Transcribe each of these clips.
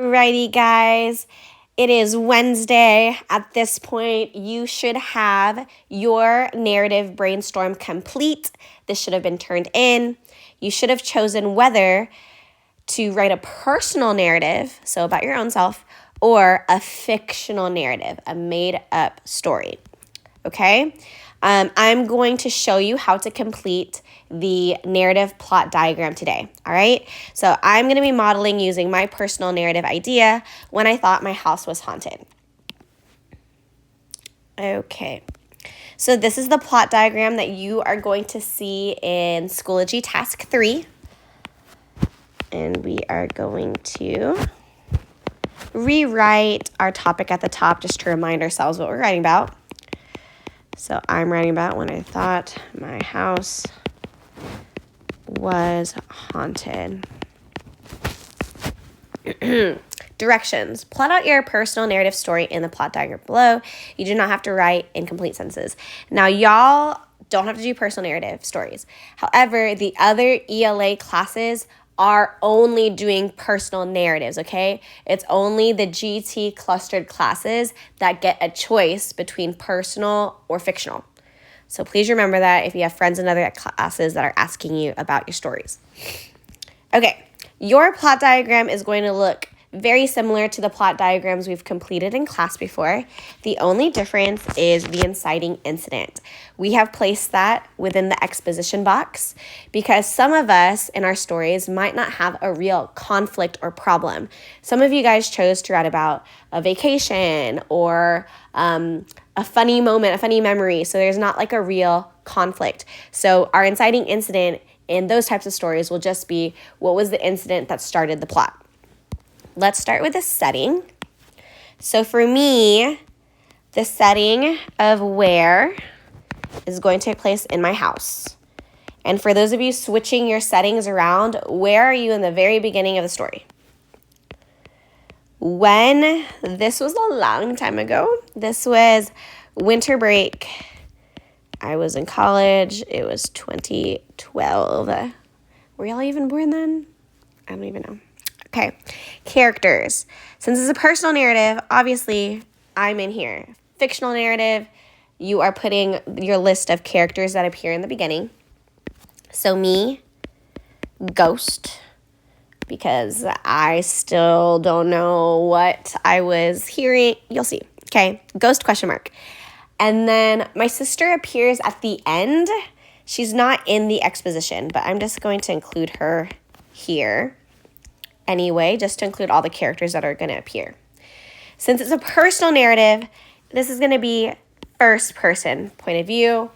Alrighty, guys. It is Wednesday. At this point, you should have your narrative brainstorm complete. This should have been turned in. You should have chosen whether to write a personal narrative, so about your own self, or a fictional narrative, a made-up story. Okay? I'm going to show you how to complete the narrative plot diagram today, all right? So I'm going to be modeling using my personal narrative idea when I thought my house was haunted. Okay, so this is the plot diagram that you are going to see in Schoology Task 3. And we are going to rewrite our topic at the top just to remind ourselves what we're writing about. So I'm writing about when I thought my house was haunted. Directions. Plot out your personal narrative story in the plot diagram below. You do not have to write incomplete sentences. Now, y'all don't have to do personal narrative stories. However, the other ELA classes are only doing personal narratives, okay? It's only the GT clustered classes that get a choice between personal or fictional. So please remember that if you have friends in other classes that are asking you about your stories. Okay, your plot diagram is going to look very similar to the plot diagrams we've completed in class before. The only difference is the inciting incident. We have placed that within the exposition box because some of us in our stories might not have a real conflict or problem. Some of you guys chose to write about a vacation or a funny moment, a funny memory, so there's not like a real conflict. So our inciting incident in those types of stories will just be what was the incident that started the plot. Let's start with the setting. So for me, the setting of where is going to take place in my house. And for those of you switching your settings around, where are you in the very beginning of the story? When this was a long time ago, this was winter break. I was in college. It was 2012. Were y'all even born then? I don't even know. Okay, characters. Since it's a personal narrative, obviously I'm in here. Fictional narrative, you are putting your list of characters that appear in the beginning. So me, ghost, because I still don't know what I was hearing. You'll see. Okay, ghost question mark. And then my sister appears at the end. She's not in the exposition, but I'm just going to include her here anyway, just to include all the characters that are going to appear. Since it's a personal narrative, this is going to be first person point of view.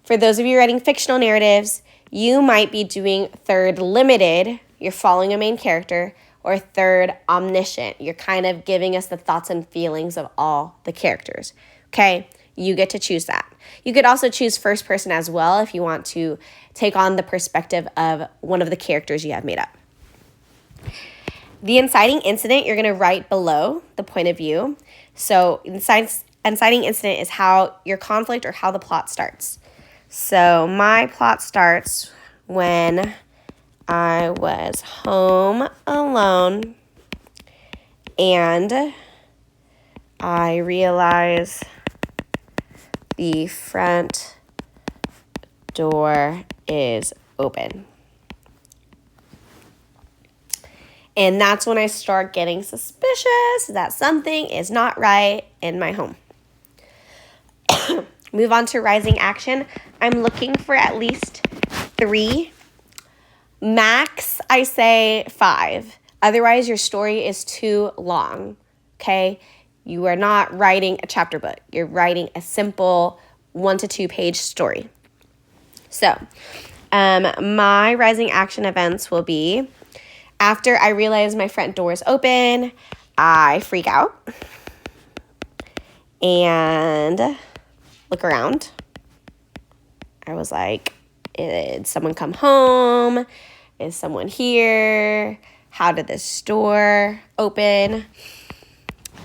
For those of you writing fictional narratives, you might be doing third limited, you're following a main character, or third omniscient. You're kind of giving us the thoughts and feelings of all the characters. Okay, you get to choose that. You could also choose first person as well if you want to take on the perspective of one of the characters you have made up. The inciting incident, you're going to write below the point of view. So inciting incident is how your conflict or how the plot starts. So my plot starts when I was home alone and I realize the front door is open. And that's when I start getting suspicious that something is not right in my home. Move on to rising action. I'm looking for at least 3. Max, I say 5. Otherwise, your story is too long, okay? You are not writing a chapter book. You're writing a simple 1 to 2 page story. So, my rising action events will be after I realize my front door is open, I freak out and look around. I was like, did someone come home? Is someone here? How did this door open?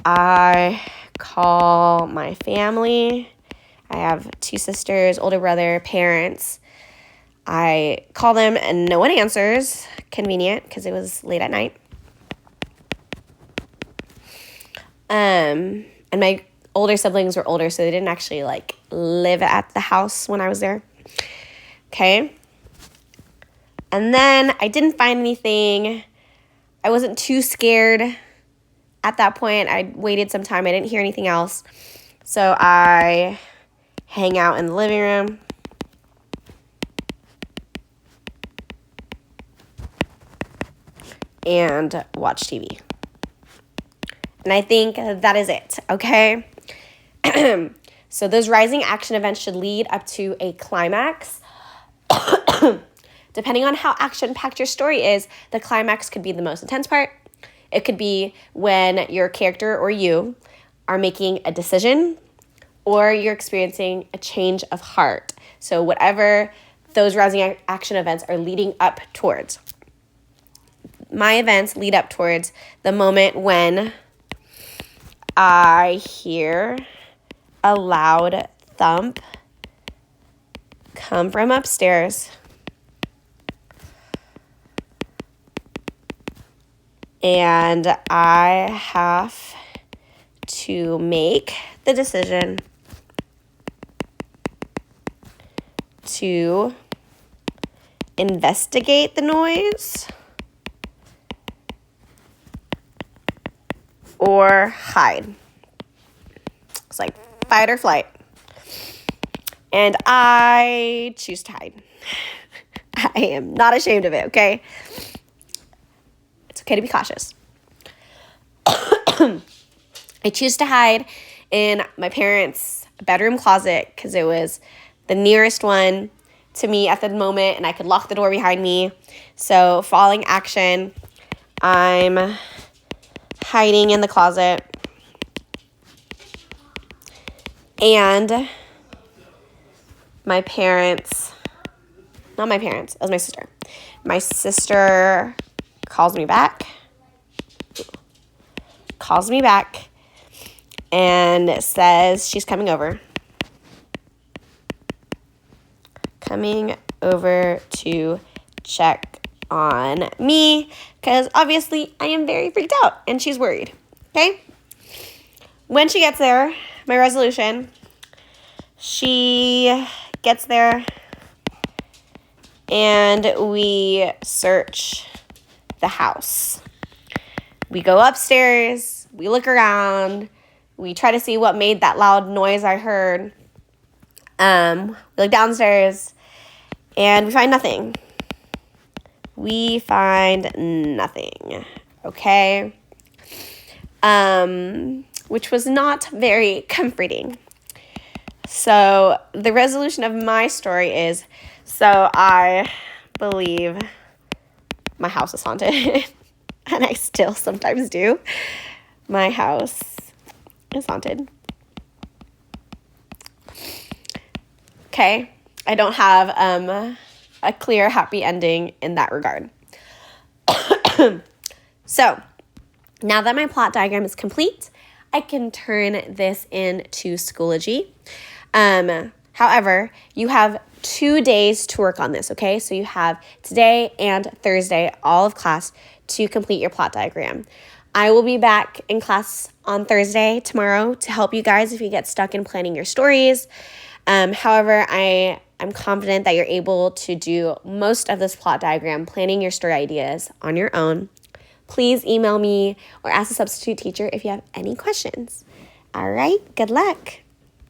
I call my family. I have 2 sisters, older brother, parents. I call them and no one answers. Convenient because it was late at night. And my older siblings were older, so they didn't actually like live at the house when I was there. Okay. And then I didn't find anything. I wasn't too scared at that point. I waited some time. I didn't hear anything else. So I hang out in the living room. And watch TV. And I think that is it, okay? So those rising action events should lead up to a climax. Depending on how action-packed your story is, the climax could be the most intense part. It could be when your character or you are making a decision or you're experiencing a change of heart. So whatever those rising action events are leading up towards. My events lead up towards the moment when I hear a loud thump come from upstairs. And I have to make the decision to investigate the noise or hide. It's like fight or flight. And I choose to hide. I am not ashamed of it, okay? It's okay to be cautious. I choose to hide in my parents' bedroom closet because it was the nearest one to me at the moment, and I could lock the door behind me. So following action, I'm hiding in the closet. And it was my sister. My sister calls me back and says she's coming over to check on me because obviously I am very freaked out and she's worried, okay? When she gets there, my resolution, she gets there and we search the house. We go upstairs, we look around, we try to see what made that loud noise I heard. We look downstairs and we find nothing. Okay? Which was not very comforting. So the resolution of my story is, so I believe my house is haunted. And I still sometimes do. My house is haunted. Okay, I don't have a clear, happy ending in that regard. So, now that my plot diagram is complete, I can turn this into Schoology. However, you have 2 days to work on this, okay? So you have today and Thursday, all of class, to complete your plot diagram. I will be back in class on Thursday, tomorrow, to help you guys if you get stuck in planning your stories. However, I'm confident that you're able to do most of this plot diagram, planning your story ideas on your own. Please email me or ask a substitute teacher if you have any questions. All right, good luck.